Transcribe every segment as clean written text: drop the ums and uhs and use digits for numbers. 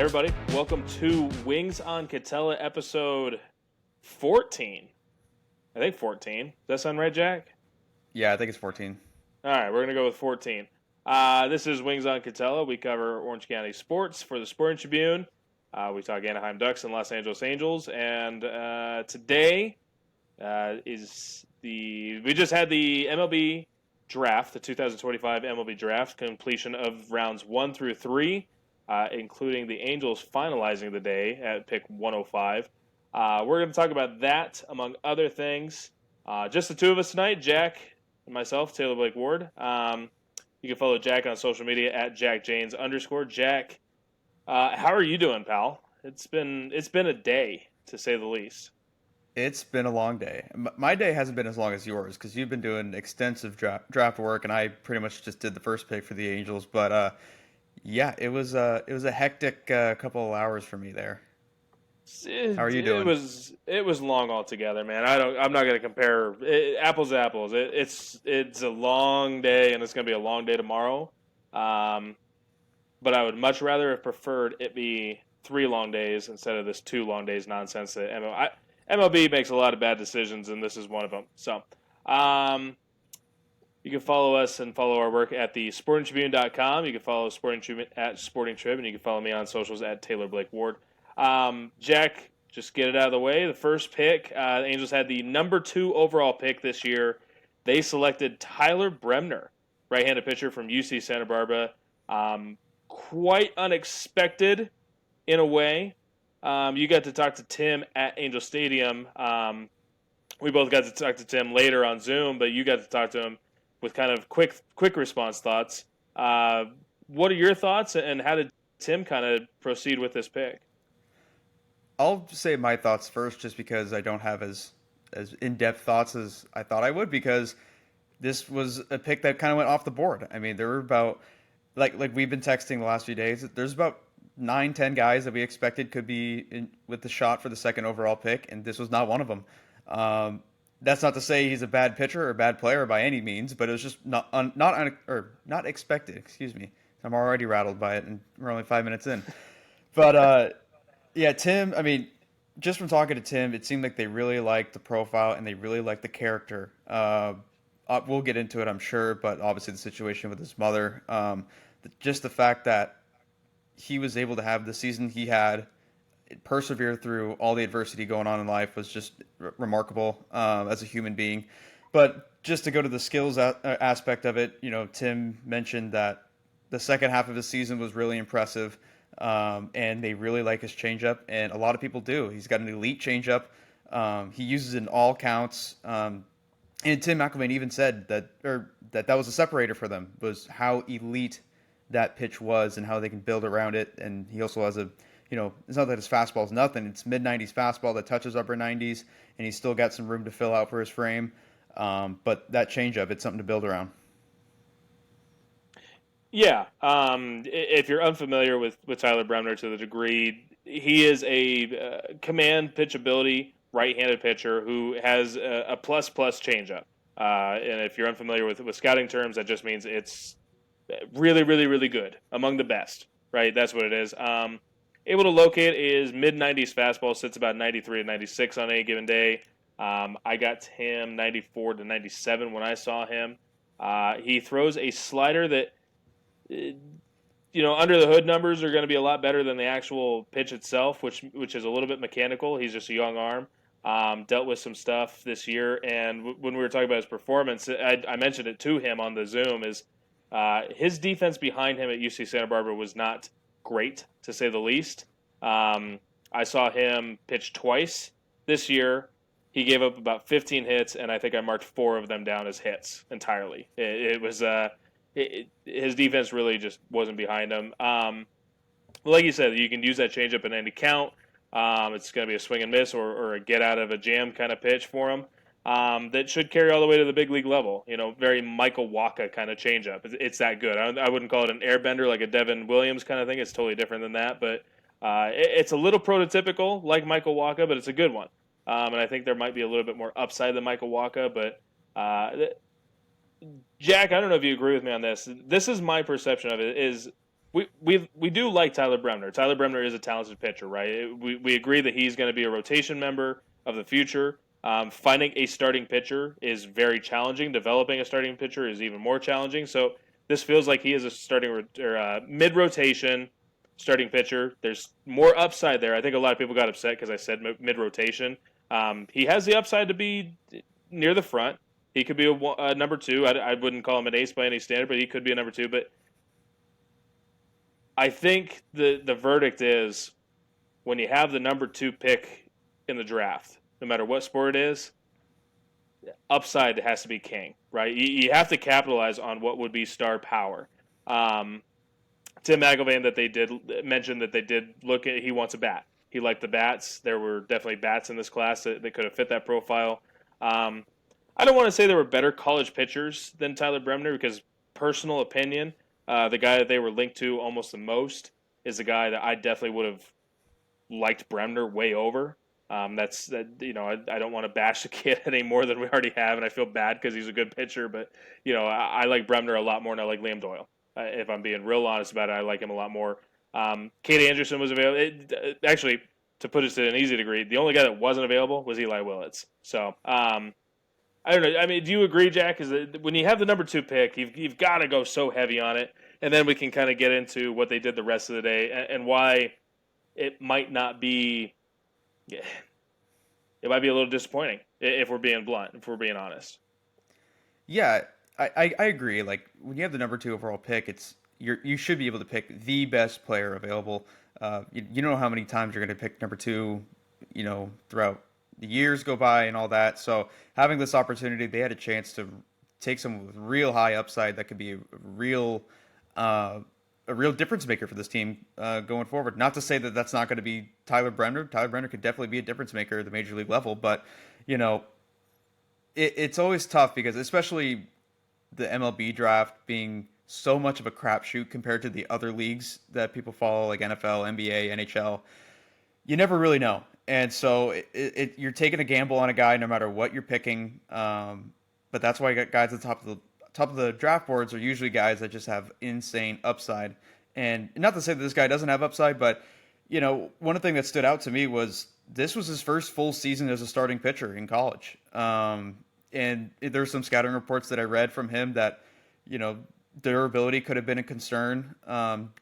Hey everybody, welcome to Wings on Katella episode 14. I think 14. Does that sound right, Jack? Yeah, I think it's 14. All right, we're going to go with 14. This is Wings on Katella. We cover Orange County sports for the Sporting Tribune. We talk Anaheim Ducks and Los Angeles Angels. And today we just had the MLB Draft, the 2025 MLB Draft, completion of rounds 1 through 3. Including the Angels finalizing the day at pick 105. We're going to talk about that, among other things. Just the two of us tonight, Jack and myself, Taylor Blake Ward. You can follow Jack on social media at JackJanes_. Jack, how are you doing, pal? It's been a day, to say the least. It's been a long day. My day hasn't been as long as yours because you've been doing extensive draft work, and I pretty much just did the first pick for the Angels. But yeah, it was a hectic couple of hours for me there. How are you doing? It was long altogether, man. I'm not going to compare apples to apples. It's a long day, and it's going to be a long day tomorrow. But I would much rather have preferred it be 3 long days instead of this 2 long days nonsense that MLB makes a lot of bad decisions, and this is one of them. So, you can follow us and follow our work at the sportingtribune.com. You can follow Sporting Tribune at Sporting Trib, and you can follow me on socials at Taylor Blake Ward. Jack, just get it out of the way. The first pick, the Angels had the number 2 overall pick this year. They selected Tyler Brener, right-handed pitcher from UC Santa Barbara. Quite unexpected in a way. You got to talk to Tim at Angel Stadium. We both got to talk to Tim later on Zoom, but you got to talk to him with kind of quick response thoughts. What are your thoughts, and how did Tim kind of proceed with this pick? I'll say my thoughts first, just because I don't have as in-depth thoughts as I thought I would, because this was a pick that kind of went off the board. I mean, there were about, like we've been texting the last few days, there's about 9-10 guys that we expected could be with the shot for the second overall pick, and this was not one of them. That's not to say he's a bad pitcher or a bad player by any means, but it was just not expected. Excuse me, I'm already rattled by it, and we're only 5 minutes in. But yeah, Tim. I mean, just from talking to Tim, it seemed like they really liked the profile and they really liked the character. We'll get into it, I'm sure, but obviously the situation with his mother, just the fact that he was able to have the season he had, persevere through all the adversity going on in life, was just remarkable as a human being. But just to go to the skills aspect of it, Tim mentioned that the second half of his season was really impressive, and they really like his changeup, and a lot of people do. He's got an elite changeup. He uses it in all counts, and Tim McElvain even said that was a separator for them, was how elite that pitch was and how they can build around it. And he also has it's not that his fastball is nothing. It's mid-90s fastball that touches upper 90s, and he's still got some room to fill out for his frame. But that changeup, it's something to build around. Yeah. If you're unfamiliar with Tyler Brener to the degree, he is a command pitchability right-handed pitcher who has a plus changeup. And if you're unfamiliar with scouting terms, that just means it's really, really, really good, among the best, right? That's what it is. Able to locate is mid-90s fastball, sits about 93 to 96 on any given day. I got him 94 to 97 when I saw him. He throws a slider that, under the hood numbers are going to be a lot better than the actual pitch itself, which is a little bit mechanical. He's just a young arm. Dealt with some stuff this year, and when we were talking about his performance, I mentioned it to him on the Zoom, is his defense behind him at UC Santa Barbara was not great, to say the least. I saw him pitch twice this year. He gave up about 15 hits, and I think I marked 4 of them down as hits entirely. It was his defense really just wasn't behind him. Like you said, you can use that changeup in any count. It's going to be a swing and miss or a get out of a jam kind of pitch for him. That should carry all the way to the big league level. Very Michael Wacha kind of changeup. It's that good. I wouldn't call it an airbender like a Devin Williams kind of thing. It's totally different than that. But it's a little prototypical like Michael Wacha, but it's a good one. And I think there might be a little bit more upside than Michael Wacha. But Jack, I don't know if you agree with me on this. This is my perception of it. Is we do like Tyler Bremner. Tyler Bremner is a talented pitcher, right? We agree that he's going to be a rotation member of the future. Finding a starting pitcher is very challenging. Developing a starting pitcher is even more challenging. So this feels like he is a starting or mid rotation starting pitcher. There's more upside there. I think a lot of people got upset because I said mid rotation. He has the upside to be near the front. He could be a number two. I wouldn't call him an ace by any standard, but he could be a number two. But I think the verdict is when you have the number two pick in the draft, no matter what sport it is, upside has to be king, right? You have to capitalize on what would be star power. Tim McElvain that they did mention that they did look at. He wants a bat. He liked the bats. There were definitely bats in this class that could have fit that profile. I don't want to say there were better college pitchers than Tyler Bremner because personal opinion, the guy that they were linked to almost the most is the guy that I definitely would have liked Bremner way over. I don't want to bash the kid any more than we already have, and I feel bad because he's a good pitcher. But I like Bremner a lot more than I like Liam Doyle. If I'm being real honest about it, I like him a lot more. Kate Anderson was available. Actually, to put it to an easy degree, the only guy that wasn't available was Eli Willis. So I don't know. I mean, do you agree, Jack? Is that when you have the number two pick, you've got to go so heavy on it, and then we can kind of get into what they did the rest of the day and why it might not be. It might be a little disappointing if we're being blunt, if we're being honest. Yeah, I agree. Like when you have the number two overall pick, you should be able to pick the best player available. You know how many times you're going to pick number two, throughout the years go by and all that. So having this opportunity, they had a chance to take someone with real high upside that could be a real difference maker for this team going forward. Not to say that that's not going to be Tyler Bremner. Tyler Bremner could definitely be a difference maker at the major league level, but it's always tough because especially the MLB draft being so much of a crapshoot compared to the other leagues that people follow, like NFL, NBA, NHL. You never really know, and so you're taking a gamble on a guy no matter what you're picking. But that's why guys at the top of the draft boards are usually guys that just have insane upside. And not to say that this guy doesn't have upside, but one thing that stood out to me was this was his first full season as a starting pitcher in college. And there's some scouting reports that I read from him that durability could have been a concern,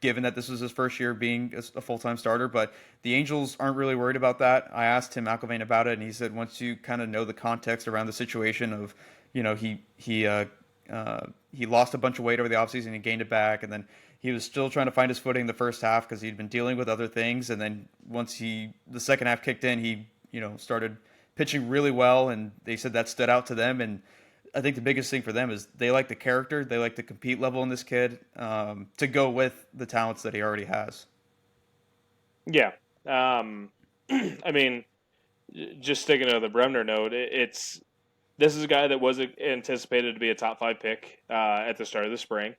given that this was his first year being a full-time starter. But the Angels aren't really worried about that. I asked Tim McElvain about it, and he said once you kind of know the context around the situation of, he lost a bunch of weight over the offseason, he gained it back, and then he was still trying to find his footing in the first half because he'd been dealing with other things. And then once the second half kicked in, he started pitching really well, and they said that stood out to them. And I think the biggest thing for them is they like the character, they like the compete level in this kid, to go with the talents that he already has. Yeah. I mean, just sticking to the Bremner note, this is a guy that was anticipated to be a top 5 pick at the start of the spring.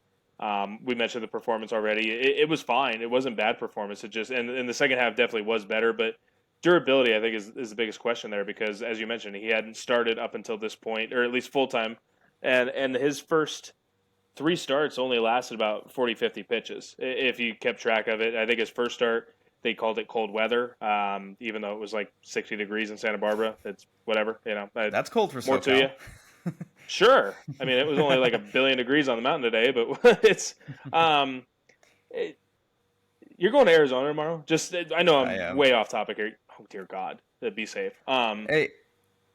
We mentioned the performance already. It was fine. It wasn't bad performance. It just and the second half definitely was better, but durability, I think, is the biggest question there because, as you mentioned, he hadn't started up until this point, or at least full-time, and his first 3 starts only lasted about 40, 50 pitches, if you kept track of it. I think his first start, they called it cold weather, even though it was like 60 degrees in Santa Barbara. It's whatever, That's cold for more SoCal. to you. Sure. I mean, it was only like 1 billion degrees on the mountain today, but it's you're going to Arizona tomorrow? I know I'm way off topic here. Oh, dear God. Be safe. Hey,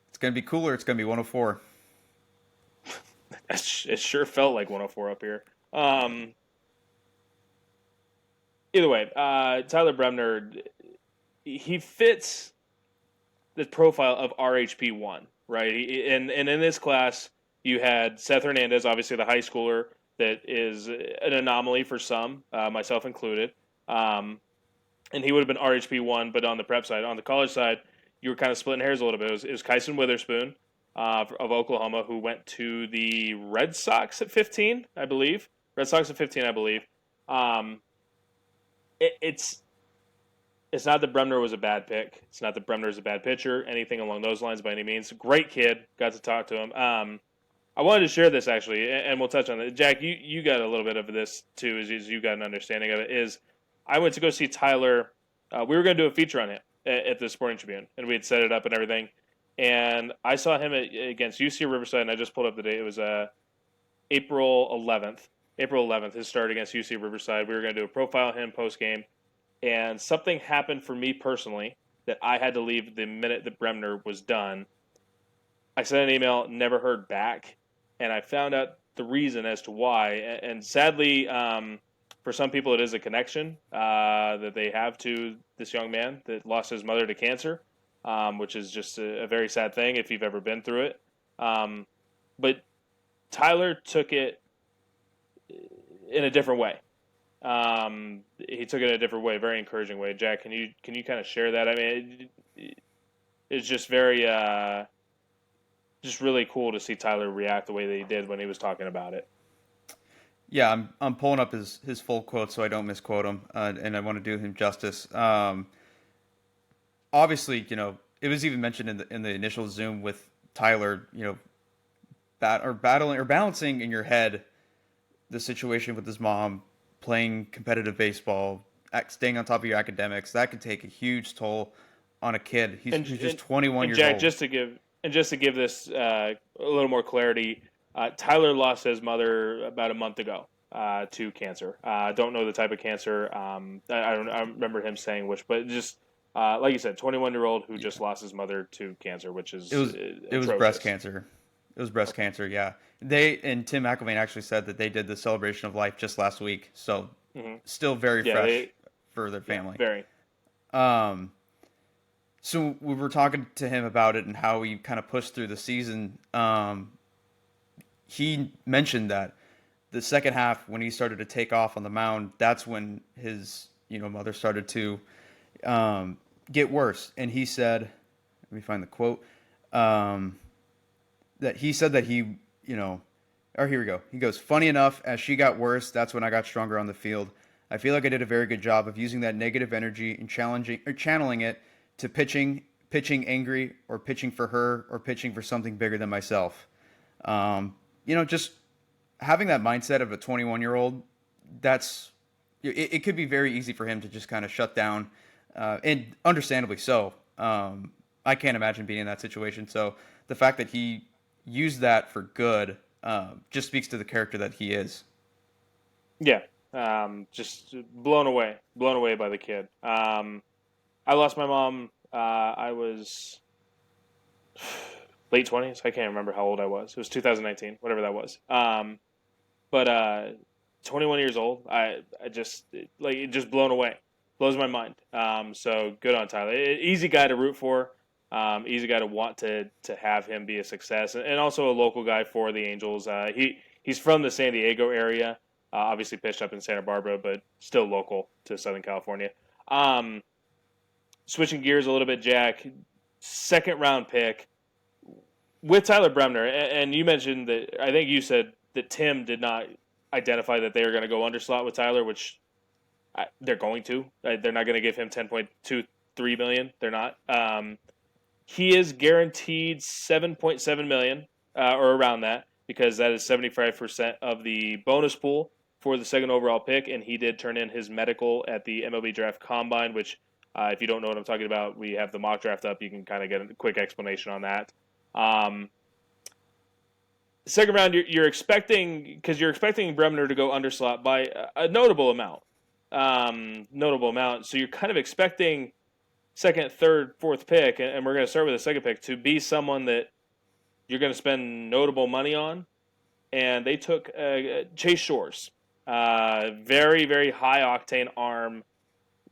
it's going to be cooler. It's going to be 104. It sure felt like 104 up here. Either way, Tyler Bremner, he fits the profile of RHP1, right? And in this class, you had Seth Hernandez, obviously the high schooler that is an anomaly for some, myself included. And he would have been RHP1, but on the prep side. On the college side, you were kind of splitting hairs a little bit. It was Kyson Witherspoon of Oklahoma, who went to the Red Sox at 15, I believe. Red Sox at 15, I believe. It's not that Bremner was a bad pick. It's not that Bremner is a bad pitcher, anything along those lines by any means. Great kid. Got to talk to him. I wanted to share this actually, and we'll touch on it. Jack, you got a little bit of this too, as you got an understanding of it. Is I went to go see Tyler. We were going to do a feature on him at the Sporting Tribune, and we had set it up and everything. And I saw him against UC Riverside, and I just pulled up the date. It was April 11th. April 11th, his start against UC Riverside. We were going to do a profile of him post game, and something happened for me personally that I had to leave the minute that Brener was done. I sent an email, never heard back, and I found out the reason as to why. And sadly, for some people, it is a connection that they have to this young man that lost his mother to cancer, which is just a very sad thing if you've ever been through it. But Tyler took it in a different way. He took it in a different way, very encouraging way. Jack, can you kind of share that? I mean, it's just very, just really cool to see Tyler react the way that he did when he was talking about it. Yeah, I'm pulling up his full quote so I don't misquote him, and I want to do him justice. Obviously, it was even mentioned in the initial Zoom with Tyler, battling or balancing in your head the situation with his mom, playing competitive baseball, staying on top of your academics. That could take a huge toll on a kid. He's just 21 years Jack, old. just to give this a little more clarity, Tyler lost his mother about a month ago to cancer. Don't know the type of cancer. I remember him saying which, but just like you said, 21-year-old who just lost his mother to cancer, which is it was breast cancer. It was breast cancer. Yeah, and Tim McElvain actually said that they did the celebration of life just last week. So still very fresh for their family. Very. So we were talking to him about it and how he kind of pushed through the season. He mentioned that the second half, when he started to take off on the mound, that's when his mother started to get worse. And he said, let me find the quote, that he said that he, or here we go. He goes, "Funny enough, as she got worse, that's when I got stronger on the field. I feel like I did a very good job of using that negative energy and channeling it to pitching angry, or pitching for her, or pitching for something bigger than myself." Just having that mindset of a 21-year-old, it could be very easy for him to just kind of shut down, and understandably so. I can't imagine being in that situation. So the fact that he used that for good just speaks to the character that he is. Yeah, just blown away by the kid. I lost my mom. I was late 20s. I can't remember how old I was. It was 2019, whatever that was. But 21 years old. I just just blown away. Blows my mind. So good on Tyler. Easy guy to root for. Easy guy to want to have him be a success, and also a local guy for the Angels. He's from the San Diego area. Obviously pitched up in Santa Barbara, but still local to Southern California. Switching gears a little bit, Jack, second round pick with Tyler Brener, and you mentioned that, I think you said that Tim did not identify that they were going to under slot with Tyler, which they're going to. They're not going to give him $10.23 million. They're not. He is guaranteed $7.7 million, or around that, because that is 75% of the bonus pool for the second overall pick, and he did turn in his medical at the MLB Draft Combine, which, if you don't know what I'm talking about, we have the mock draft up. You can kind of get a quick explanation on that. Second round, you're expecting Brener to go underslot by a notable amount. So you're kind of expecting second, third, fourth pick, and we're going to start with the second pick, to be someone that you're going to spend notable money on. And they took Chase Shores, very, very high octane arm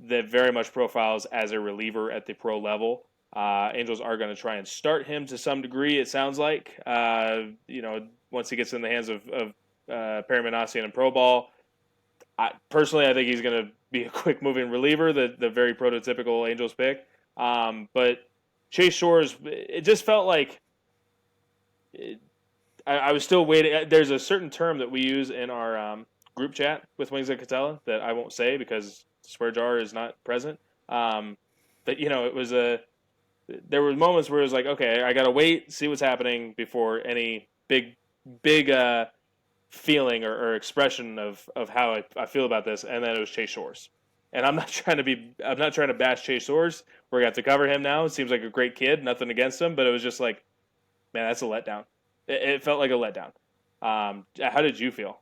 that very much profiles as a reliever at the pro level. Angels are going to try and start him to some degree, it sounds like. Once he gets in the hands of Perry Minasian and pro ball. I think he's going to be a quick-moving reliever, the very prototypical Angels pick. But Chase Shores, it just felt like I was still waiting. There's a certain term that we use in our group chat with Wings and Katella that I won't say because Swear Jar is not present. But it was there were moments where it was like, okay, I got to wait, see what's happening before any big big feeling or expression of how I feel about this, and then it was Chase Shores. And I'm not trying to bash Chase Shores. We're gonna have to cover him now. It seems like a great kid, nothing against him, but it was just like, man, that's a letdown. It felt like a letdown. How did you feel?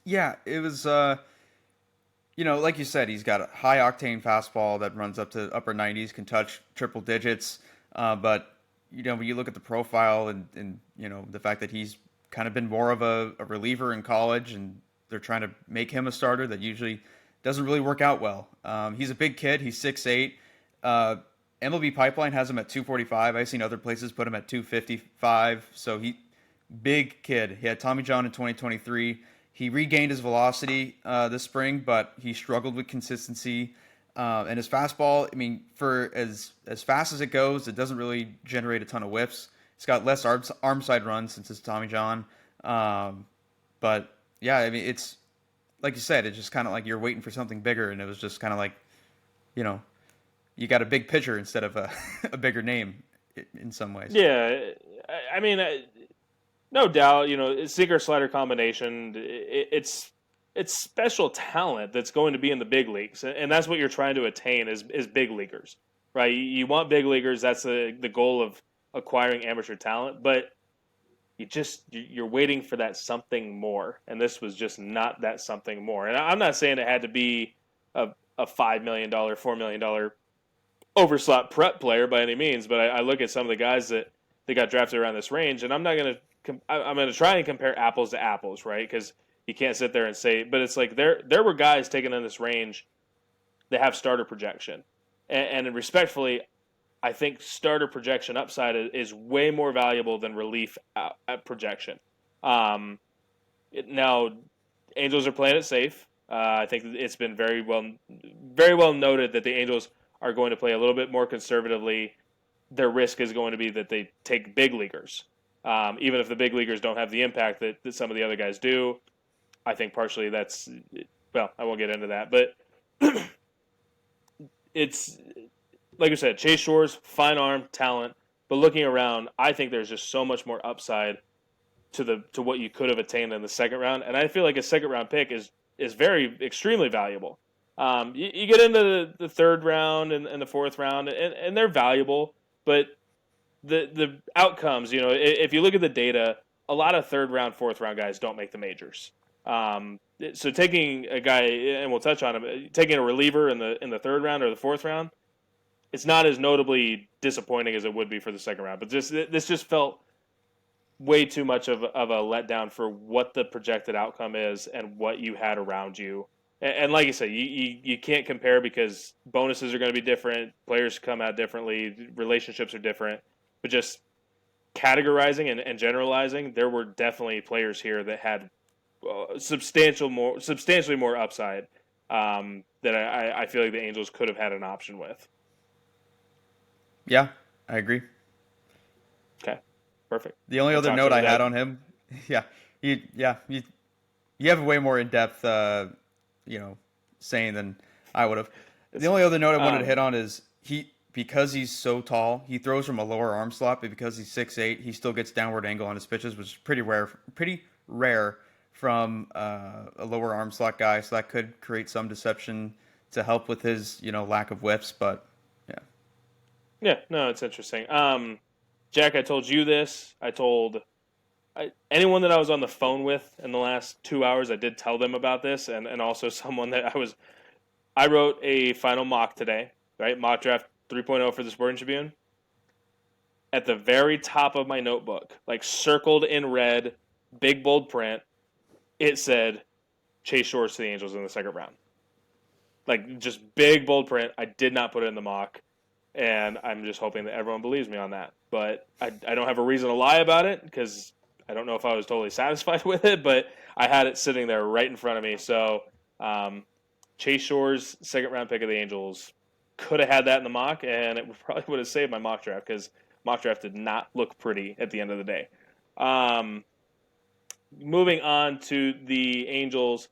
Yeah, it was. Like you said, he's got a high octane fastball that runs up to upper 90s, can touch triple digits. But when you look at the profile and the fact that he's kind of been more of a reliever in college, and they're trying to make him a starter, that usually doesn't really work out well. He's a big kid. He's 6'8". MLB Pipeline has him at 245. I've seen other places put him at 255. So big kid. He had Tommy John in 2023. He regained his velocity this spring, but he struggled with consistency. And his fastball, I mean, for as fast as it goes, it doesn't really generate a ton of whiffs. It's got less arm side runs since it's Tommy John. But yeah, I mean, it's like you said, it's just kind of like you're waiting for something bigger, and it was just kind of like, you got a big pitcher instead of a bigger name in some ways. Yeah, I mean, no doubt, sinker slider combination. It's special talent that's going to be in the big leagues, and that's what you're trying to attain is big leaguers, right? You want big leaguers. That's the goal of acquiring amateur talent, but you're waiting for that something more, and this was just not that something more. And I'm not saying it had to be a $5 million, $4 million overslot prep player by any means, but I look at some of the guys that they got drafted around this range, and I'm going to try and compare apples to apples, right? Because you can't sit there and say, but it's like there were guys taken in this range that have starter projection, and respectfully, I think starter projection upside is way more valuable than relief at projection. Now, Angels are playing it safe. I think it's been very well noted that the Angels are going to play a little bit more conservatively. Their risk is going to be that they take big leaguers, even if the big leaguers don't have the impact that some of the other guys do. I think partially that's, well, I won't get into that, but it's like I said, Chase Shores, fine arm, talent, but looking around, I think there's just so much more upside to what you could have attained in the second round, and I feel like a second round pick is extremely valuable. You get into the third round and the fourth round, and they're valuable, but the outcomes, if you look at the data, a lot of third round, fourth round guys don't make the majors. So taking a guy, and we'll touch on him, taking a reliever in the third round or the fourth round, it's not as notably disappointing as it would be for the second round. But this just felt way too much of a letdown for what the projected outcome is and what you had around you. And like you said, you can't compare because bonuses are going to be different, players come out differently, relationships are different. But just categorizing and generalizing, there were definitely players here that had substantially more upside that I feel like the Angels could have had an option with. Yeah, I agree. Okay, perfect. The only other note I had on him, you have a way more in depth, saying than I would have. The only other note I wanted to hit on is because he's so tall, he throws from a lower arm slot, but because he's 6'8", he still gets downward angle on his pitches, which is pretty rare from a lower arm slot guy. So that could create some deception to help with his lack of whiffs, but. Yeah, no, it's interesting. Jack, I told you this. I told anyone that I was on the phone with in the last 2 hours, I did tell them about this, and also someone that I wrote a final mock today, right? Mock draft 3.0 for the Sporting Tribune. At the very top of my notebook, like circled in red, big bold print, it said Chase Shores to the Angels in the second round. Like just big bold print. I did not put it in the mock. And I'm just hoping that everyone believes me on that. But I don't have a reason to lie about it because I don't know if I was totally satisfied with it, but I had it sitting there right in front of me. So Chase Shores, second round pick of the Angels, could have had that in the mock, and it probably would have saved my mock draft because mock draft did not look pretty at the end of the day. Moving on to the Angels'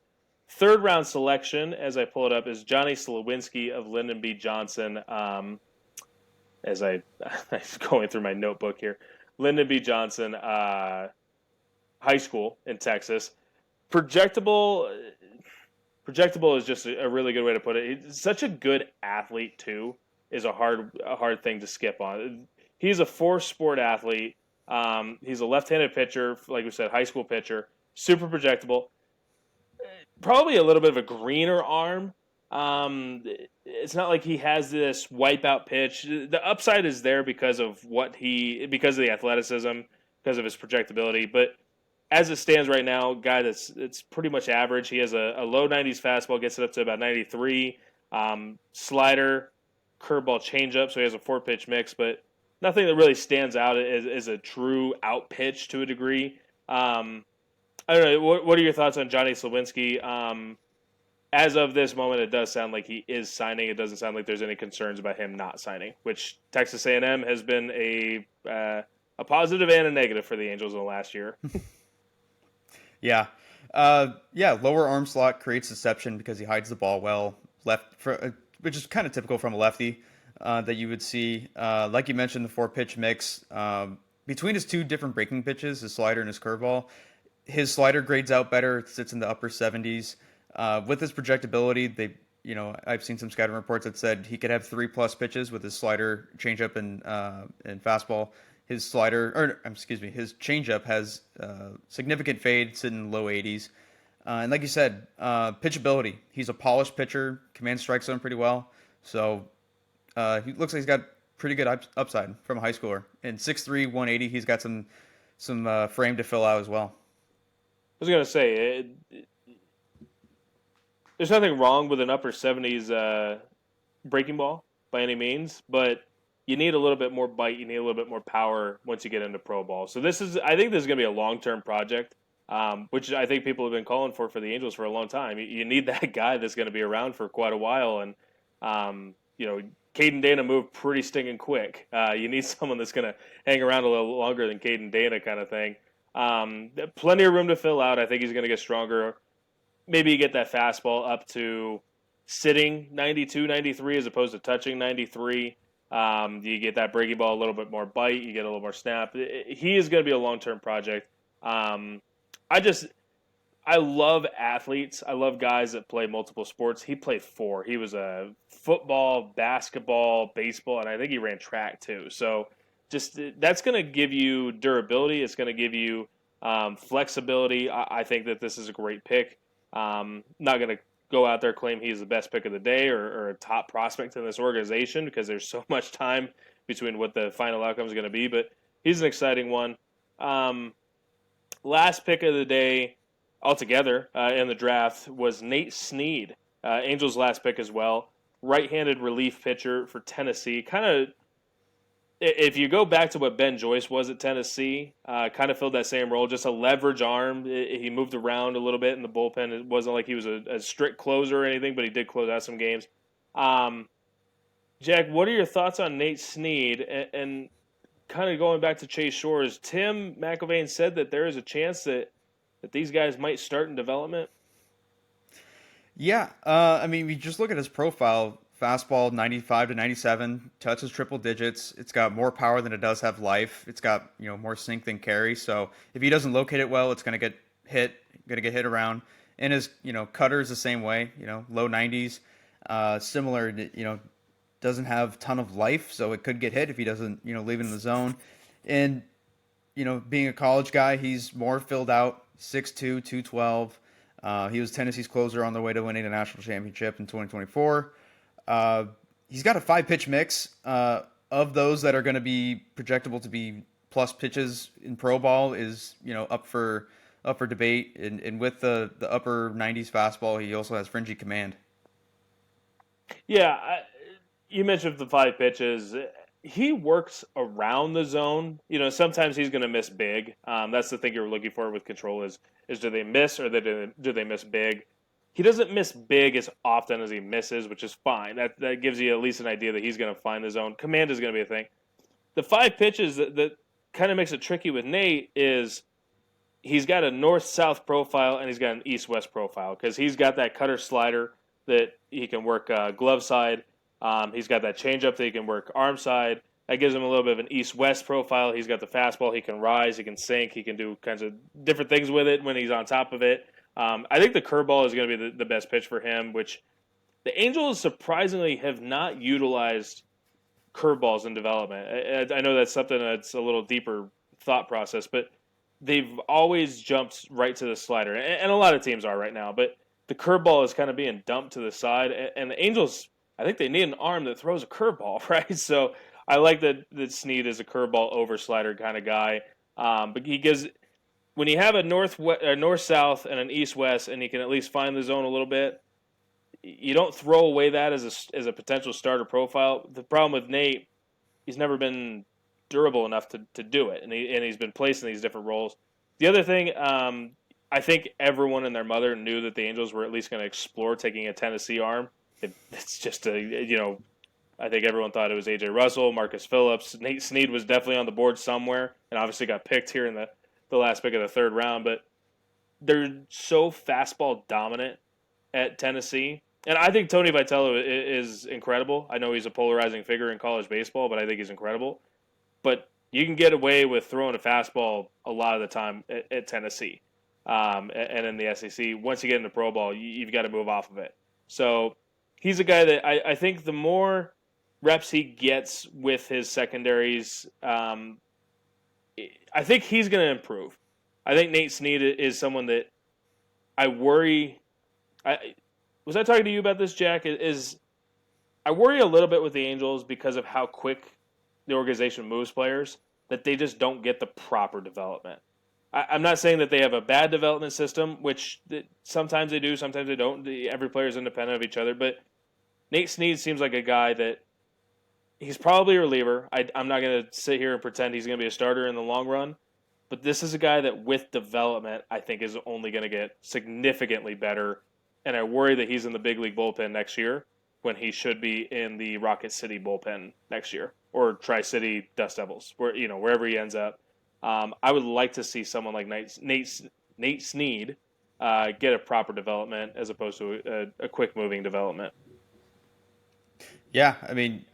third round selection, as I pull it up, is Johnny Slawinski of Lyndon B. Johnson. As I'm going through my notebook here, Lyndon B. Johnson, high school in Texas. Projectable is just a really good way to put it. He's such a good athlete too. Is a hard thing to skip on. He's a four-sport athlete. He's a left-handed pitcher, like we said, high school pitcher. Super projectable. Probably a little bit of a greener arm. It's not like he has this wipeout pitch. The upside is there because of because of the athleticism, because of his projectability. But as it stands right now, guy it's pretty much average. He has a low 90s fastball, gets it up to about 93. Slider, curveball, changeup, so he has a 4-pitch mix, but nothing that really stands out as a true out pitch to a degree. I don't know. What are your thoughts on Johnny Slawinski? As of this moment, it does sound like he is signing. It doesn't sound like there's any concerns about him not signing, which Texas A&M has been a positive and a negative for the Angels in the last year. Yeah. Lower arm slot creates deception because he hides the ball well, which is kind of typical from a lefty that you would see. Like you mentioned, the 4-pitch mix. Between his two different breaking pitches, his slider and his curveball, his slider grades out better. It sits in the upper 70s. With his projectability, I've seen some scouting reports that said he could have 3+ pitches with his slider, changeup, and fastball. His changeup has significant fade, sitting in low 80s. And like you said, pitchability. He's a polished pitcher, commands strike zone pretty well. So he looks like he's got pretty good upside from a high schooler. And 6'3", 180, he's got some frame to fill out as well. I was going to say, there's nothing wrong with an upper 70s breaking ball by any means, but you need a little bit more bite. You need a little bit more power once you get into pro ball. So I think this is going to be a long-term project, which I think people have been calling for the Angels for a long time. You need that guy that's going to be around for quite a while. And, Caden Dana moved pretty stinking quick. You need someone that's going to hang around a little longer than Caden Dana kind of thing. Plenty of room to fill out. I think he's going to get stronger. Maybe you get that fastball up to sitting 92, 93 as opposed to touching 93. You get that breaking ball a little bit more bite. You get a little more snap. He is going to be a long-term project. I love athletes. I love guys that play multiple sports. He played 4. He was a football, basketball, baseball, and I think he ran track too. So just that's going to give you durability. It's going to give you flexibility. I think that this is a great pick. Not going to go out there claim he's the best pick of the day or a top prospect in this organization because there's so much time between what the final outcome is going to be. But he's an exciting one. Last pick of the day altogether in the draft was Nate Sneed, Angels' last pick as well. Right-handed relief pitcher for Tennessee. Kind of, if you go back to what Ben Joyce was at Tennessee, kind of filled that same role, just a leverage arm. He moved around a little bit in the bullpen. It wasn't like he was a strict closer or anything, but he did close out some games. Jack, what are your thoughts on Nate Sneed? And kind of going back to Chase Shores, Tim McIlvain said that there is a chance that these guys might start in development. Yeah, you just look at his profile. Fastball 95 to 97, touches triple digits. It's got more power than it does have life. It's got more sink than carry. So if he doesn't locate it well, it's going to get hit around. And his cutter is the same way. Low 90s, similar. Doesn't have a ton of life, so it could get hit if he doesn't leave it in the zone. And being a college guy, he's more filled out. 6'2", 212. He was Tennessee's closer on the way to winning a national championship in 2024. He's got a 5-pitch mix. Of those that are going to be projectable to be plus pitches in pro ball is up for debate. And with the upper 90s fastball, he also has fringy command. Yeah, you mentioned the 5 pitches. He works around the zone. Sometimes he's going to miss big. That's the thing you're looking for with control is do they miss or do they miss big? He doesn't miss big as often as he misses, which is fine. That gives you at least an idea that he's going to find the zone. Command is going to be a thing. The 5 pitches that kind of makes it tricky with Nate is he's got a north-south profile and he's got an east-west profile because he's got that cutter slider that he can work glove side. He's got that changeup that he can work arm side. That gives him a little bit of an east-west profile. He's got the fastball. He can rise. He can sink. He can do kinds of different things with it when he's on top of it. I think the curveball is going to be the best pitch for him, which the Angels surprisingly have not utilized curveballs in development. I know that's something that's a little deeper thought process, but they've always jumped right to the slider, and a lot of teams are right now. But the curveball is kind of being dumped to the side, and the Angels, I think they need an arm that throws a curveball, right? So I like that Sneed is a curveball over slider kind of guy, but he gives when you have a north south and an east west, and you can at least find the zone a little bit. You don't throw away that as a potential starter profile. The problem with Nate, he's never been durable enough to do it, and he's been placed in these different roles. The other thing, I think everyone and their mother knew that the Angels were at least going to explore taking a Tennessee arm. It's just I think everyone thought it was A.J. Russell, Marcus Phillips. Nate Sneed was definitely on the board somewhere, and obviously got picked here in the last pick of the third round. But they're so fastball dominant at Tennessee. And I think Tony Vitello is incredible. I know he's a polarizing figure in college baseball, but I think he's incredible. But you can get away with throwing a fastball a lot of the time at Tennessee and in the SEC. Once you get into pro ball, you've got to move off of it. So he's a guy that I think the more reps he gets with his secondaries, I think he's going to improve. I think Nate Sneed is someone that I worry. Was I talking to you about this, Jack? I worry a little bit with the Angels because of how quick the organization moves players, that they just don't get the proper development. I'm not saying that they have a bad development system, which sometimes they do, sometimes they don't. Every player is independent of each other. But Nate Sneed seems like a guy that he's probably a reliever. I'm not going to sit here and pretend he's going to be a starter in the long run. But this is a guy that with development, I think is only going to get significantly better. And I worry that he's in the big league bullpen next year when he should be in the Rocket City bullpen next year or Tri-City Dust Devils, wherever he ends up. I would like to see someone like Nate Sneed get a proper development as opposed to a quick-moving development. Yeah, I mean,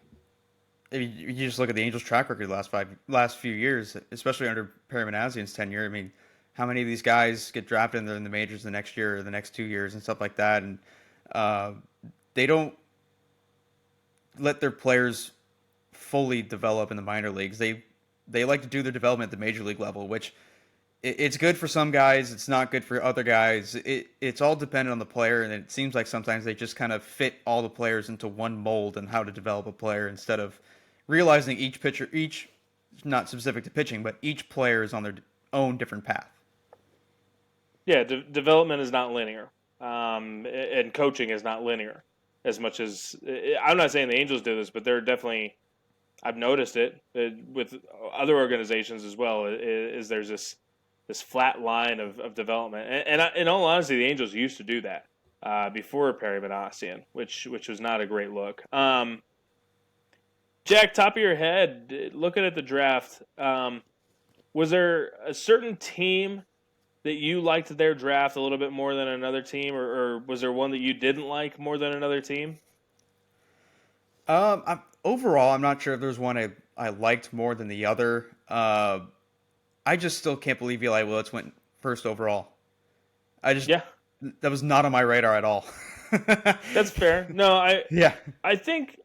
you just look at the Angels' track record the last few years, especially under Perry Manassian's tenure. I mean, how many of these guys get drafted and they're in the majors the next year or the next 2 years and stuff like that, and they don't let their players fully develop in the minor leagues. They like to do their development at the major league level, which it's good for some guys. It's not good for other guys. It's all dependent on the player, and it seems like sometimes they just kind of fit all the players into one mold and how to develop a player instead of realizing each not specific to pitching, but each player is on their own different path. Yeah, development is not linear, and coaching is not linear as much as I'm not saying the Angels do this, but they're definitely. I've noticed it with other organizations as well. Is there's this flat line of development, and in all honesty, the Angels used to do that before Perry Manassian, which was not a great look. Jack, top of your head, looking at the draft, was there a certain team that you liked their draft a little bit more than another team, or was there one that you didn't like more than another team? Overall, I'm not sure if there's one I liked more than the other. I just still can't believe Eli Willis went first overall. That was not on my radar at all. That's fair. No, I think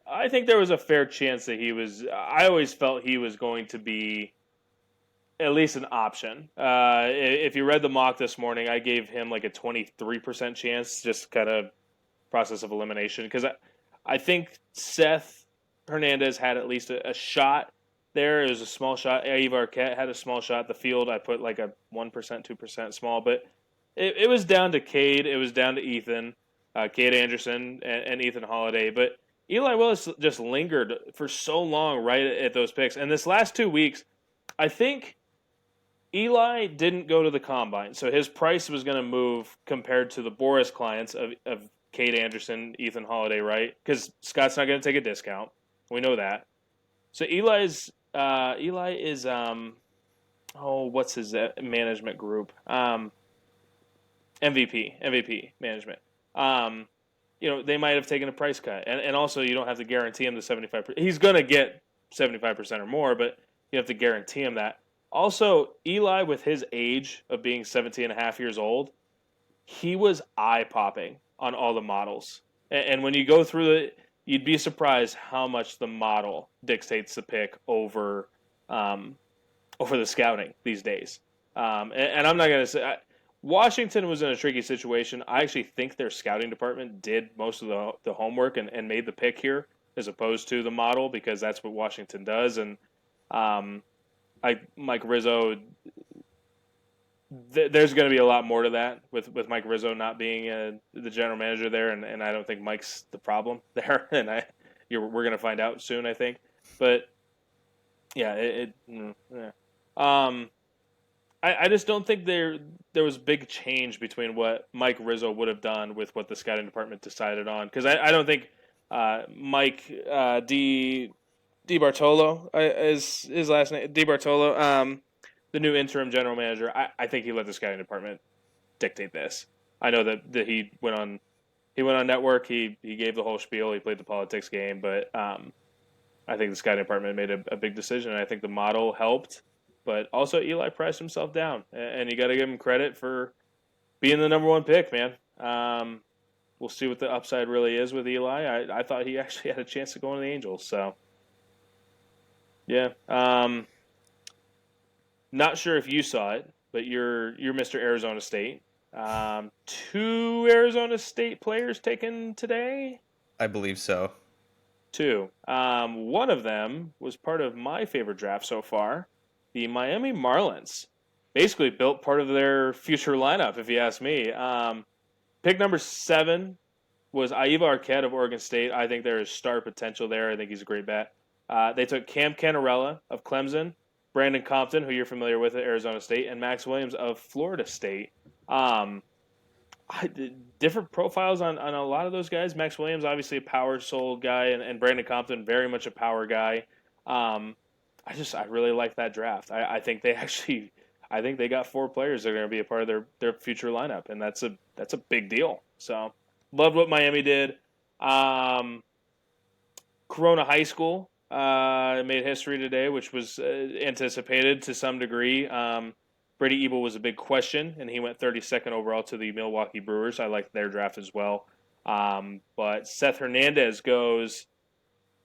there was a fair chance that he was. I always felt he was going to be at least an option. If you read the mock this morning, I gave him like a 23% chance, just kind of process of elimination, because I think Seth Hernandez had at least a shot there. It was a small shot. Ivar Arquette had a small shot. The field, I put like a 1%, 2% small, but it was down to Cade. It was down to Ethan, Cade Anderson, and Ethan Holiday. But Eli Willis just lingered for so long right at those picks. And this last 2 weeks, I think Eli didn't go to the combine, so his price was going to move compared to the Boris clients of Cade Anderson, Ethan Holiday, right? Because Scott's not going to take a discount. We know that. So Eli is what's his management group? MVP management. They might have taken a price cut, and also you don't have to guarantee him the 75%. He's going to get 75% or more, but you have to guarantee him that. Also, Eli, with his age of being 17 and a half years old, he was eye-popping on all the models. And when you go through it, you'd be surprised how much the model dictates the pick over the scouting these days. And I'm not going to say Washington was in a tricky situation. I actually think their scouting department did most of the homework and made the pick here as opposed to the model, because that's what Washington does. And Mike Rizzo, there's going to be a lot more to that with Mike Rizzo not being the general manager there, and I don't think Mike's the problem there. And we're going to find out soon, I think. But yeah, I just don't think there was big change between what Mike Rizzo would have done with what the scouting department decided on, because I don't think Mike DiBartolo is his last name, DiBartolo, the new interim general manager. I think he let the scouting department dictate this. I know that he went on network. He gave the whole spiel. He played the politics game, but I think the scouting department made a big decision, and I think the model helped. But also, Eli priced himself down, and you got to give him credit for being the number one pick, man. We'll see what the upside really is with Eli. I thought he actually had a chance to go on the Angels, so yeah. Not sure if you saw it, but you're Mr. Arizona State. 2 Arizona State players taken today? I believe so. 2. One of them was part of my favorite draft so far. The Miami Marlins basically built part of their future lineup, if you ask me. Pick number 7 was Aiva Arquette of Oregon State. I think there is star potential there. I think he's a great bet. They took Cam Cannarella of Clemson, Brandon Compton, who you're familiar with at Arizona State, and Max Williams of Florida State. Different profiles on a lot of those guys. Max Williams, obviously a power soul guy, and Brandon Compton, very much a power guy. I really like that draft. I think they got 4 players that are going to be a part of their future lineup, and that's a big deal. So, loved what Miami did. Corona High School made history today, which was anticipated to some degree. Brady Ebel was a big question, and he went 32nd overall to the Milwaukee Brewers. I liked their draft as well. But Seth Hernandez goes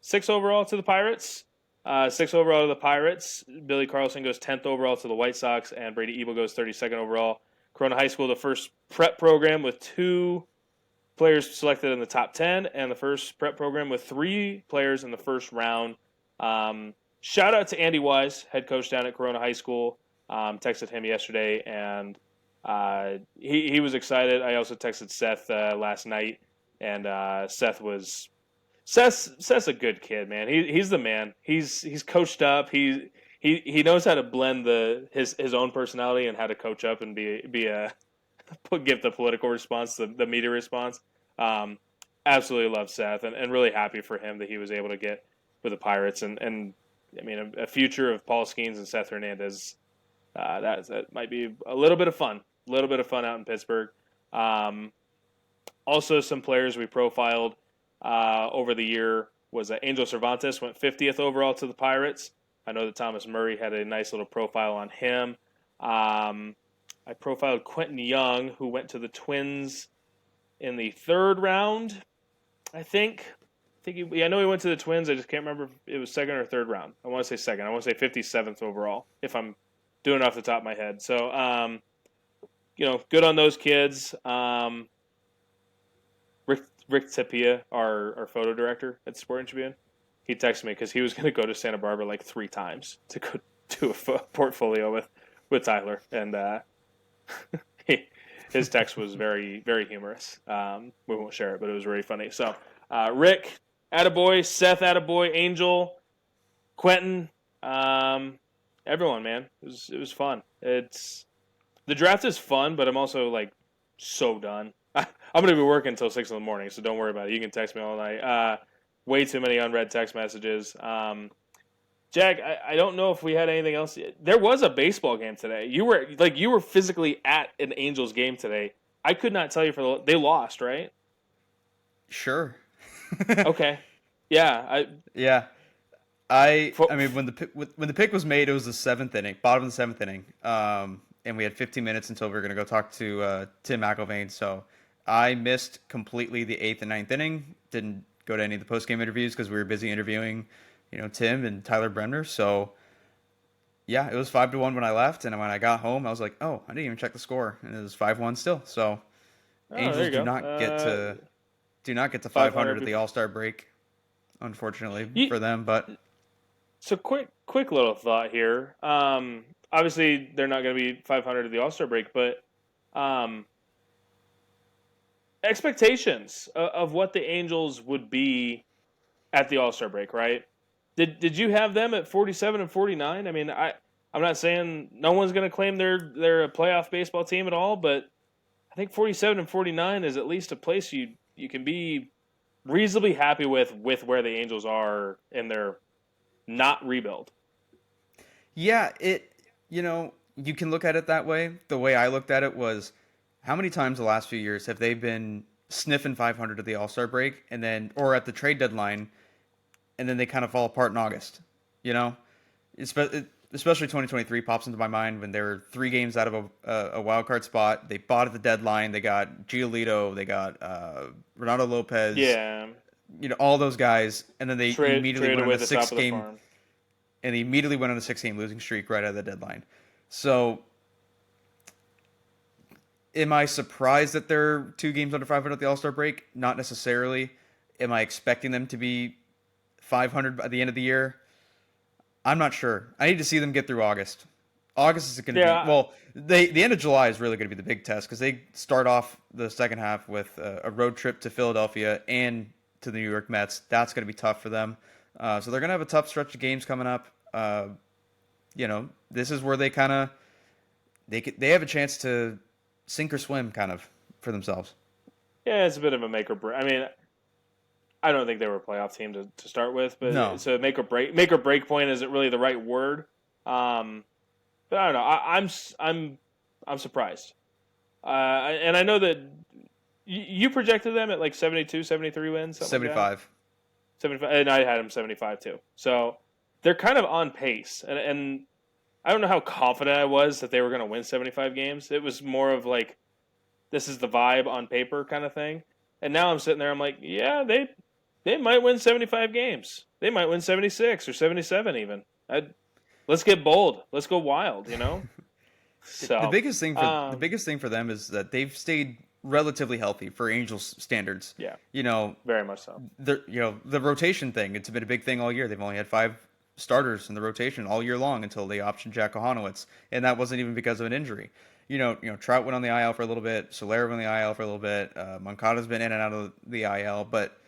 6th overall to the Pirates. 6th overall to the Pirates. Billy Carlson goes 10th overall to the White Sox, and Brady Ebel goes 32nd overall. Corona High School, the first prep program with 2 players selected in the top 10, and the first prep program with 3 players in the first round. Shout out to Andy Wise, head coach down at Corona High School. Texted him yesterday, and he was excited. I also texted Seth last night, and Seth's a good kid, man. He's the man. He's coached up. He knows how to blend his own personality and how to coach up and give the political response, the media response. Absolutely love Seth, and really happy for him that he was able to get with the Pirates, and I mean a future of Paul Skeens and Seth Hernandez. That might be a little bit of fun out in Pittsburgh. Also, some players we profiled over the year was Angel Cervantes, went 50th overall to the Pirates. I know that Thomas Murray had a nice little profile on him. I profiled Quentin Young, who went to the Twins in the 3rd round, I think. I know he went to the Twins. I just can't remember if it was 2nd or 3rd round. I want to say 2nd. I want to say 57th overall, if I'm doing it off the top of my head. So, good on those kids. Rick Tapia, our photo director at the Sporting Tribune, he texted me because he was going to go to Santa Barbara like 3 times to go do a portfolio with Tyler, and his text was very, very humorous. We won't share it, but it was really funny. So, Rick, attaboy, Seth, attaboy, Angel, Quentin, everyone, man. It was fun. The draft is fun, but I'm also like so done. I'm going to be working until 6 in the morning, so don't worry about it. You can text me all night. Way too many unread text messages. Jack, I don't know if we had anything else. There was a baseball game today. You were physically at an Angels game today. I could not tell you they lost, right? Sure. Okay. Yeah. Yeah. I mean, when the pick was made, it was the seventh inning, bottom of the seventh inning, and we had 15 minutes until we were going to go talk to Tim McIlvaine. So I missed completely the eighth and ninth inning. Didn't go to any of the post game interviews because we were busy interviewing, Tim and Tyler Brener. So yeah, it was 5-1 when I left, and when I got home, I was like, oh, I didn't even check the score, and it was 5-1 still. So Oh, there Angels you do go. not get to 500 at the 500. All-Star break, unfortunately You, for them. But so quick little thought here. Obviously they're not going to be 500 at the All Star break, but um, expectations of what the Angels would be at the All Star break, right? Did you have them at 47 and 49? I mean, I'm not saying no one's going to claim they're a playoff baseball team at all, but I think 47 and 49 is at least a place you can be reasonably happy with where the Angels are in their not rebuild. yeah, you can look at it that way. The way I looked at it was, how many times the last few years have they been sniffing 500 at the All-Star break, and then or at the trade deadline, and then they kind of fall apart in August? You know, especially 2023 pops into my mind when they were 3 games out of a wild card spot. They bought at the deadline. They got Giolito. They got Renato Lopez. Yeah, All those guys, and then they immediately trade went away on a the top six of the game, farm. and they immediately went on a 6 game losing streak right out of the deadline. So, am I surprised that they're 2 games under 500 at the All Star break? Not necessarily. Am I expecting them to be 500 by the end of the year? I'm not sure. I need to see them get through August. August is going to be, Yeah, well, the end of July is really going to be the big test because they start off the second half with a road trip to Philadelphia and to the New York Mets. That's going to be tough for them. So they're going to have a tough stretch of games coming up. This is where they kind of they have a chance to sink or swim kind of for themselves. yeah, it's a bit of a make or break. I mean, I don't think they were a playoff team to start with, but No. so make or break point isn't really the right word. But I don't know. I'm surprised, and I know that you projected them at like 72, 73 wins, something like that. 75. 75, and I had them 75 too. So they're kind of on pace, and I don't know how confident I was that they were going to win 75 games. It was more of like, this is the vibe on paper kind of thing. And now I'm sitting there, I'm like, yeah, they might win 75 games. They might win 76 or 77 even. Let's get bold. Let's go wild, So The biggest thing for them is that they've stayed relatively healthy for Angels standards. yeah, You know, very much so. the rotation thing, it's been a big thing all year. They've only had 5 starters in the rotation all year long until they optioned Jack Kohanowitz, and that wasn't even because of an injury. Trout went on the IL for a little bit, Soler went on the IL for a little bit, Moncada's been in and out of the IL, but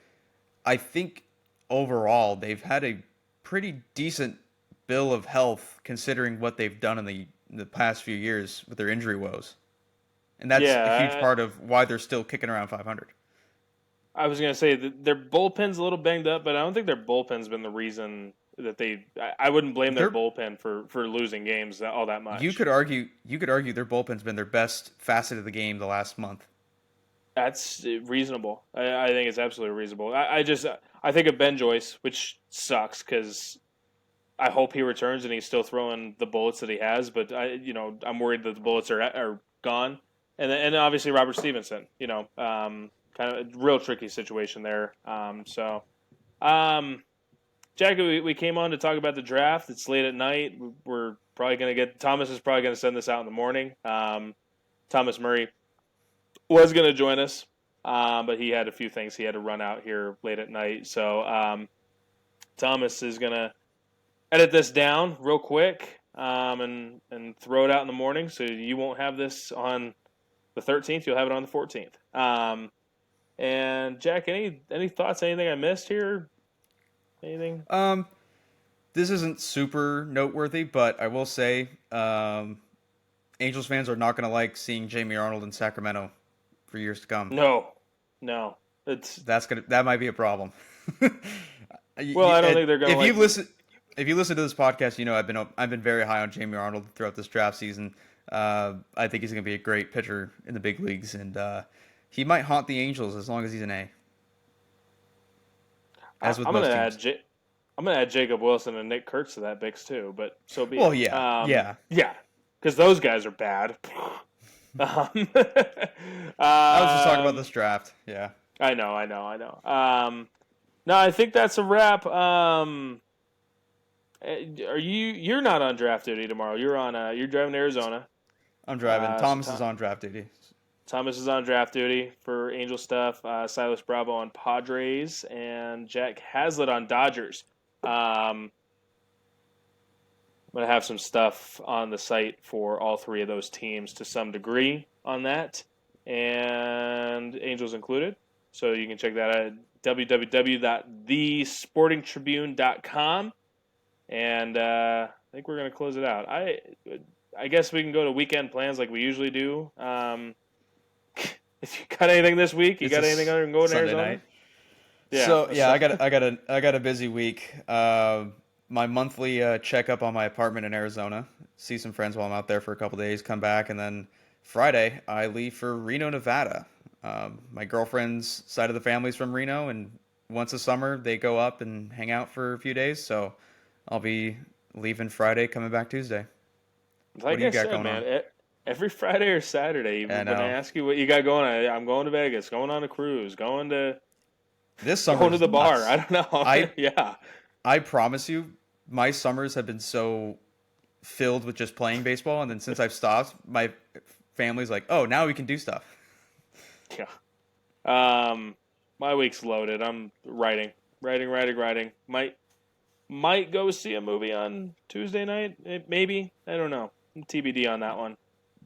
I think overall they've had a pretty decent bill of health considering what they've done in the past few years with their injury woes. And that's a huge part of why they're still kicking around 500. I was going to say that their bullpen's a little banged up, but I don't think their bullpen's been the reason that I wouldn't blame their bullpen for losing games all that much. You could argue their bullpen's been their best facet of the game the last month. That's reasonable. I think it's absolutely reasonable. I think of Ben Joyce, which sucks because I hope he returns and he's still throwing the bullets that he has. But I'm worried that the bullets are gone. And obviously Robert Stevenson. Kind of a real tricky situation there. Jack, we came on to talk about the draft. It's late at night. We're probably going to get Thomas is probably going to send this out in the morning. Thomas Murray was going to join us, but he had a few things he had to run out here late at night. So Thomas is going to edit this down real quick and throw it out in the morning. So you won't have this on the 13th. You'll have it on the 14th. And Jack, any thoughts? Anything I missed here? Anything? This isn't super noteworthy, but I will say, Angels fans are not going to like seeing Jamie Arnold in Sacramento for years to come. No, that might be a problem. Well, I don't think they're going to. If you listen to this podcast, I've been very high on Jamie Arnold throughout this draft season. I think he's going to be a great pitcher in the big leagues, and he might haunt the Angels as long as he's an A. I'm going to add I'm gonna add Jacob Wilson and Nick Kurtz to that mix too, but so be Well, it. yeah. Yeah, because those guys are bad. um, I was just talking about um, this draft. Yeah. I know. No, I think that's a wrap. You're not on draft duty tomorrow? You're on. You're driving to Arizona. I'm driving. So Thomas is on draft duty. Thomas is on draft duty for Angel stuff. Silas Bravo on Padres and Jack Hazlitt on Dodgers. I'm gonna have some stuff on the site for all three of those teams to some degree on that, and Angels included. So you can check that at www.thesportingtribune.com. And I think we're gonna close it out. I guess we can go to weekend plans like we usually do. If you got anything this week, you got anything other than going to Sunday Arizona? night. Yeah. So yeah, I got a busy week. My monthly checkup on my apartment in Arizona. See some friends while I'm out there for a couple days. Come back, and then Friday I leave for Reno, Nevada. My girlfriend's side of the family's from Reno, and once a summer they go up and hang out for a few days. So I'll be leaving Friday, coming back Tuesday. Like What do you I got said, going man, on? every Friday or Saturday, I when I know. ask you what you got going on, I'm going to Vegas, going on a cruise, This summer going to is the bar. nuts. I don't know. I Yeah. I promise you, my summers have been so filled with just playing baseball, and then since I've stopped, my family's like, "Oh, now we can do stuff." Yeah. My week's loaded. I'm writing. Might go see a movie on Tuesday night. Maybe. I don't know. TBD on that one.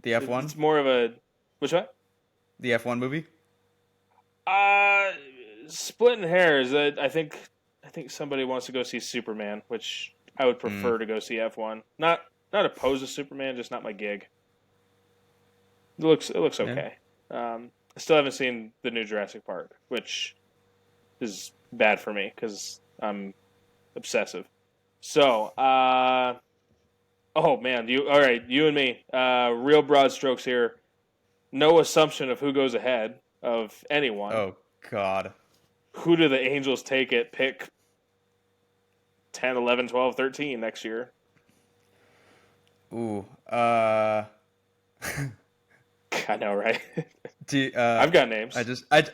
The F1, It's more of a which one? the F1 movie. Uh, Splitting hairs. I think somebody wants to go see Superman, which I would Mm, prefer to go see F1. Not opposed to Superman, just not my gig. It looks yeah. okay. I still haven't seen the new Jurassic Park, which is bad for me because I'm obsessive. So, oh man, all right, you and me, real broad strokes here. No assumption of who goes ahead of anyone. Oh God. Who do the Angels take at pick 10, 11, 12, 13 next year? Ooh. I know, right? Do you- I've got names. I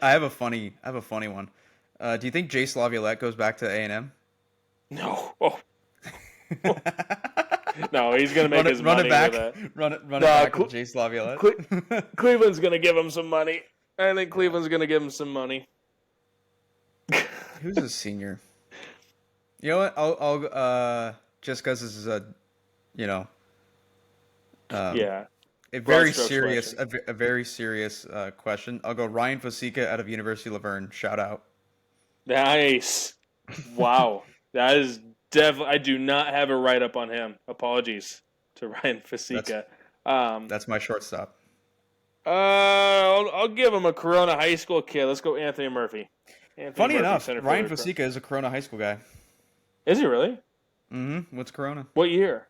have a funny one. Do you think Jace Laviolette goes back to A&M? No. Oh, no, he's going to make his Run money it back. with that. Run it No, back with Jace Laviolette. Cleveland's going to give him some money. I think Cleveland's going to give him some money. Who's a senior? You know what? I'll just because this is you know, um, Yeah. a Broad very strokes serious, question. a very serious question. I'll go Ryan Fasica out of University of Laverne. Shout out. Nice. Wow. That is definitely. I do not have a write up on him. Apologies to Ryan That's Fasica. Um, that's my shortstop. I'll give him a Corona High School kid. Let's go Anthony Murphy. Anthony Funny Murphy, enough, center Ryan fielder. Fasica is a Corona High School guy. Is he really? Mm-hmm. What's Corona? What year?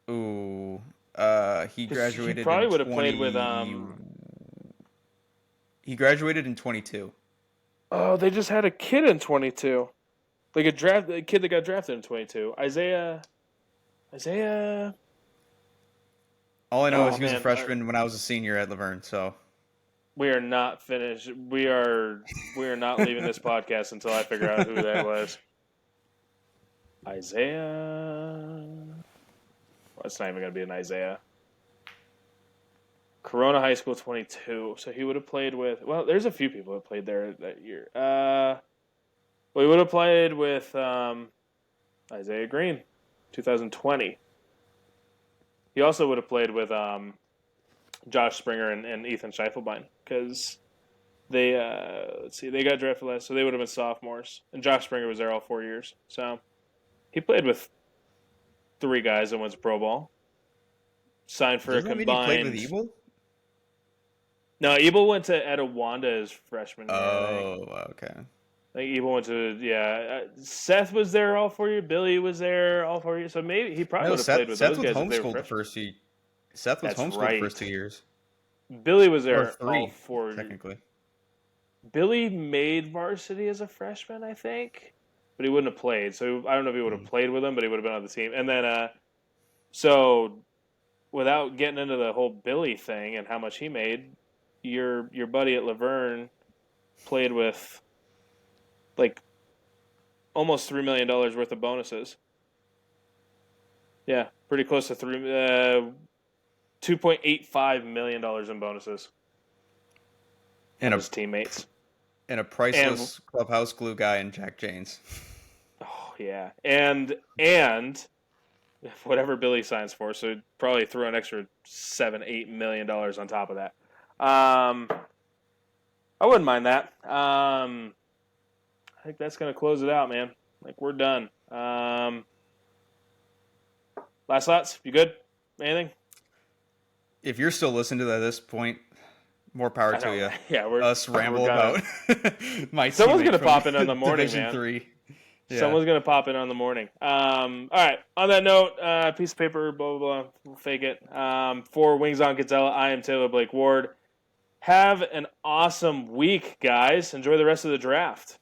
Ooh. He 'Cause he graduated probably in would have played 20. with He graduated in 22. Oh, they just had a kid in 22. Like a kid that got drafted in 22. Isaiah. All I know is Oh he was a man, freshman when I was a senior at Laverne. So we are not finished. We are not leaving this podcast until I figure out who that was. Isaiah. Well, it's not even going to be an Isaiah. Corona High School 22. So he would have played with. Well, there's a few people that played there that year. Well, he would have played with Isaiah Green, 2020. He also would have played with Josh Springer and Ethan Scheifelbein because they they got drafted last, so they would have been sophomores, and Josh Springer was there all 4 years. So he played with three guys that went to Pro Ball. Signed for doesn't a that mean he played with combined. Evil? No, Ebel went to Etowanda as freshman year. I think. Oh, okay. I think Ebel went to Seth was there all 4 years. Billy was there all 4 years. So maybe he probably No, would have played with Seth those was guys if they were homeschooled the freshmen. first year. Seth was That's homeschooled right. the first 2 years, Billy was or there all three, 4 years. technically. Billy made varsity as a freshman, I think. but he wouldn't have played. So I don't know if he would have played with him, but he would have been on the team. And then, so without getting into the whole Billy thing and how much he made, your buddy at Laverne played with like almost $3 million worth of bonuses. Yeah, pretty close to $2.85 million in bonuses. And his teammates. And a priceless clubhouse glue guy in Jack Janes. Oh yeah, and whatever Billy signs for, so probably throw an extra $7-8 million on top of that. I wouldn't mind that. I think that's gonna close it out, man. Like we're done. Last thoughts? You good? Anything? If you're still listening to this point, more power to you. Yeah, us ramble about my. Someone's gonna pop in on the morning, Division man. 3. Yeah. Someone's gonna pop in on the morning. All right. On that note, piece of paper, blah blah blah. We'll fake it. For Wings on Katella, I am Taylor Blake Ward. Have an awesome week, guys. Enjoy the rest of the draft.